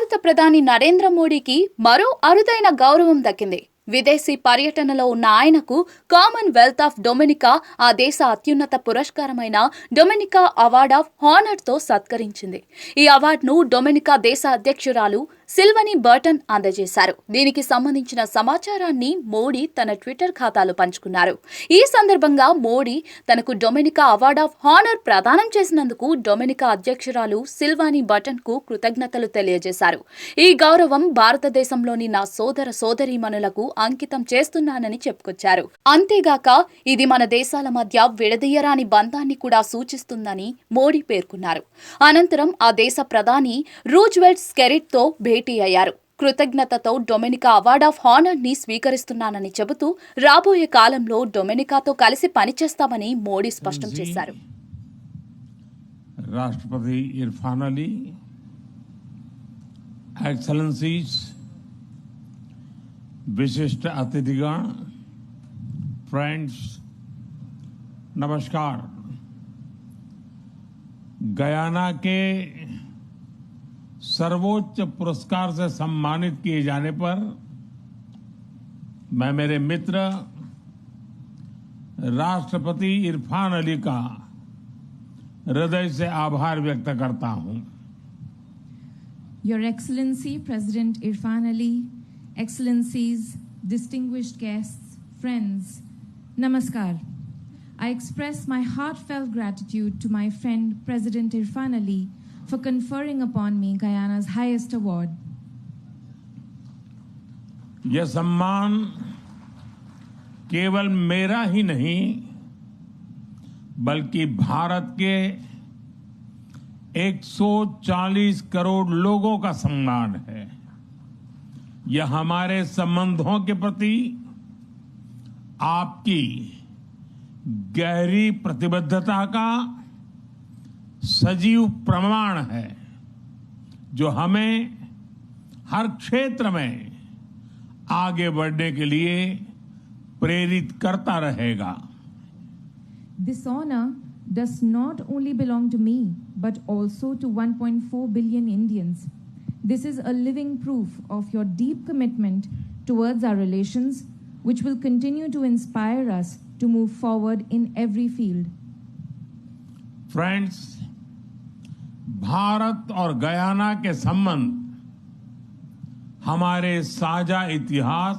భారత ప్రధాని నరేంద్ర మోడీకి మరో అరుదైన గౌరవం దక్కింది. విదేశీ పర్యటనలో ఉన్న ఆయనకు కామన్వెల్త్ ఆఫ్ డొమినికా ఆ దేశ అత్యున్నత పురస్కారమైన డొమినికా అవార్డ్ ఆఫ్ హానర్ తో సత్కరించింది. ఈ అవార్డును డొమినికా దేశ అధ్యక్షురాలు సిల్వనీ బర్టన్ అందజేశారు. దీనికి సంబంధించిన సమాచారాన్ని మోడీ తన ట్విట్టర్ ఖాతాలో పంచుకున్నారు. ఈ సందర్భంగా మోడీ తనకు డొమినికా అవార్డ్ ఆఫ్ హానర్ ప్రదానం చేసినందుకు డొమినికా అధ్యక్షురాలు సిల్వనీ బర్టన్ కు కృతజ్ఞతలు తెలియజేశారు. ఈ గౌరవం భారతదేశంలోని నా సోదర సోదరీమణులకు అంకితం చేస్తున్నానని చెప్పుకొచ్చారు. అంతేగాక ఇది మన దేశాల మధ్య విడదీయరాని బంధాన్ని కూడా సూచిస్తుందని మోడీ పేర్కొన్నారు. అనంతరం ఆ దేశ ప్రధాని రూజ్వెల్ట్ స్కెరిట్ తో భేటీ అయ్యారు. కృతజ్ఞతతో డొమినికా అవార్డ్ ఆఫ్ హానర్ ని స్వీకరిస్తున్నానని చెబుతూ రాబోయే కాలంలో డొమినికాతో కలిసి పనిచేస్తామని మోడీ స్పష్టం చేశారు. రాష్ట్రపతి ఇర్ఫాన్ అలీ, एक्सेलेंसीज, विशिष्ट अतिथिगण, फ्रेंड्स, नमस्कार। गयाना के सर्वोच्च पुरस्कार से सम्मानित किए जाने पर मैं मेरे मित्र राष्ट्रपति इरफान अली का हृदय से आभार व्यक्त करता हूं। Your Excellency President Irfan Ali, Excellencies, distinguished guests, friends, Namaskar. I express my heartfelt gratitude to my friend President Irfan Ali for conferring upon me Guyana's highest award. यह सम्मान केवल मेरा ही नहीं बल्कि भारत के 140 करोड़ लोगों का सम्मान है। यह हमारे संबंधों के प्रति आपकी गहरी प्रतिबद्धता का सजीव प्रमाण है, जो हमें हर क्षेत्र में आगे बढ़ने के लिए प्रेरित करता रहेगा। This honor does not only belong to me, but also to 1.4 billion Indians. This is a living proof of your deep commitment towards our relations, which will continue to inspire us to move forward in every field. Friends, Bharat और Guyana के संबंध हमारे साझा इतिहास,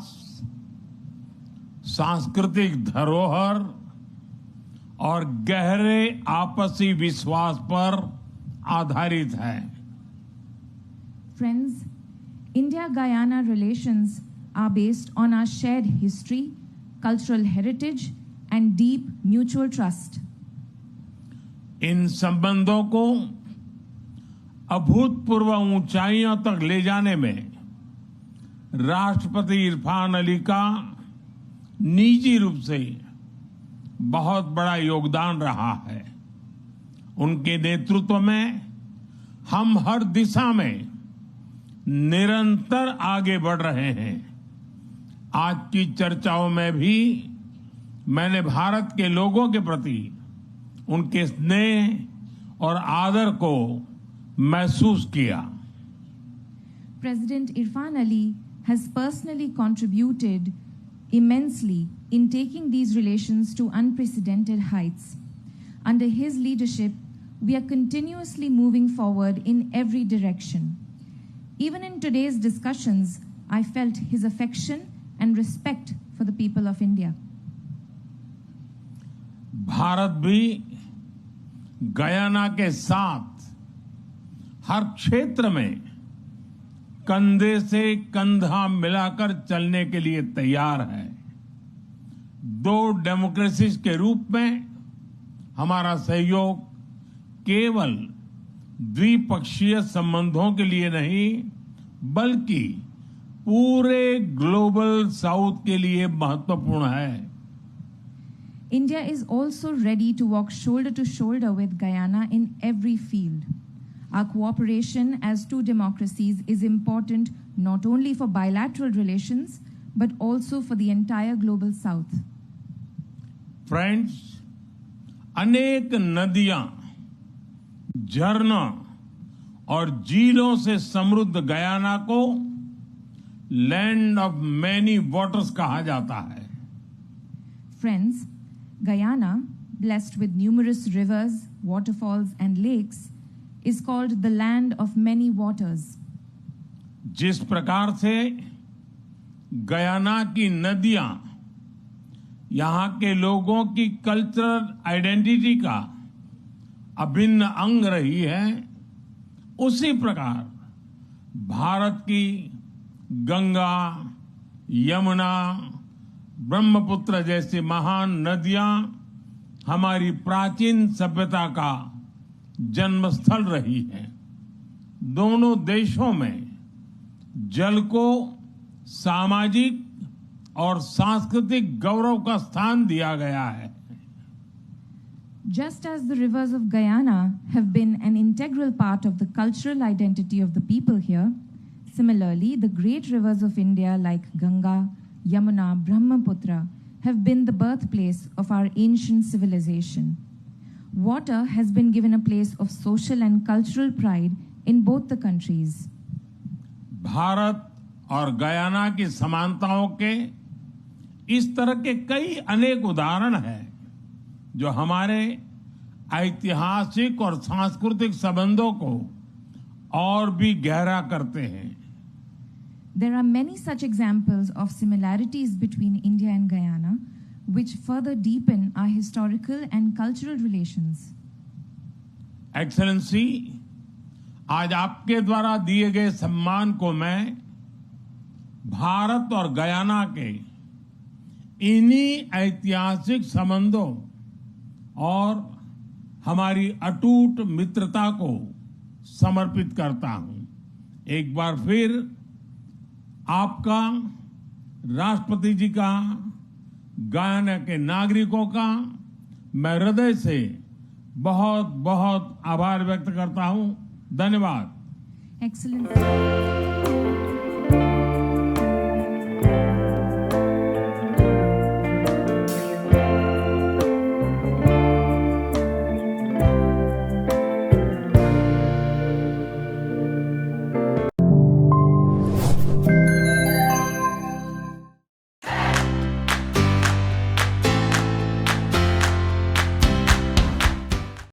सांस्कृतिक धरोहर और गहरे आपसी विश्वास पर आधारित है। Friends, India-Guyana relations are based on our shared history, cultural heritage, and deep mutual trust. इन संबंधों को अभूतपूर्व ऊंचाइयों तक ले जाने में राष्ट्रपति इरफान अली का निजी रूप से बहुत बड़ा योगदान रहा है। उनके नेतृत्व में हम हर दिशा में निरंतर आगे बढ़ रहे हैं। आज की चर्चाओं में भी मैंने भारत के लोगों के प्रति उनके स्नेह और आदर को महसूस किया। President Irfan Ali has personally contributed immensely in taking these relations to unprecedented heights. Under his leadership, we are continuously moving forward in every direction. Even in today's discussions, I felt his affection and respect for the people of India. Bharat भी Guyana के साथ हर क्षेत्र में कंधे से कंधा मिलाकर चलने के लिए तैयार है। दो डेमोक्रेसीज के रूप में हमारा सहयोग केवल द्विपक्षीय संबंधों के लिए नहीं बल्कि पूरे ग्लोबल साउथ के लिए महत्वपूर्ण है। India is also ready to walk shoulder to shoulder with Guyana in every field. Our cooperation as two democracies is important not only for bilateral relations, but also for the entire global south. Friends, अनेक नदियां, झरना और झीलों से समृद्ध Guyana को land of many waters कहा जाता है। Friends, Guyana, blessed with numerous rivers, waterfalls, and lakes, is called the land of many waters. जिस प्रकार से गयाना की नदियां यहां के लोगों की कल्चरल आइडेंटिटी का अभिन्न अंग रही है, उसी प्रकार भारत की गंगा, यमुना, ब्रह्मपुत्र जैसी महान नदियां हमारी प्राचीन सभ्यता का जन्मस्थल रही हैं। दोनों देशों में जल को सामाजिक और सांस्कृतिक गौरव का स्थान दिया गया है। Just as the rivers of Guyana have been an integral part of the cultural identity of the people here, similarly, the great rivers of India like Ganga, Yamuna, Brahmaputra have been the birthplace of our ancient civilization. Water has been given a place of social and cultural pride in both the countries. Bharat और Guyana की समानताओं के इस तरह के कई अनेक उदाहरण हैं जो हमारे ऐतिहासिक और सांस्कृतिक संबंधों को और भी गहरा करते हैं। There are many such examples of similarities between India and Guyana, which further deepen our historical and cultural relations. Excellency, आज आपके द्वारा दिए गए सम्मान को मैं भारत और गयाना के इन्हीं ऐतिहासिक संबंधों और हमारी अटूट मित्रता को समर्पित करता हूं। एक बार फिर आपका, राष्ट्रपति जी का, गयाना के नागरिकों का मैं हृदय से बहुत बहुत आभार व्यक्त करता हूं। धन्यवाद। Excellency.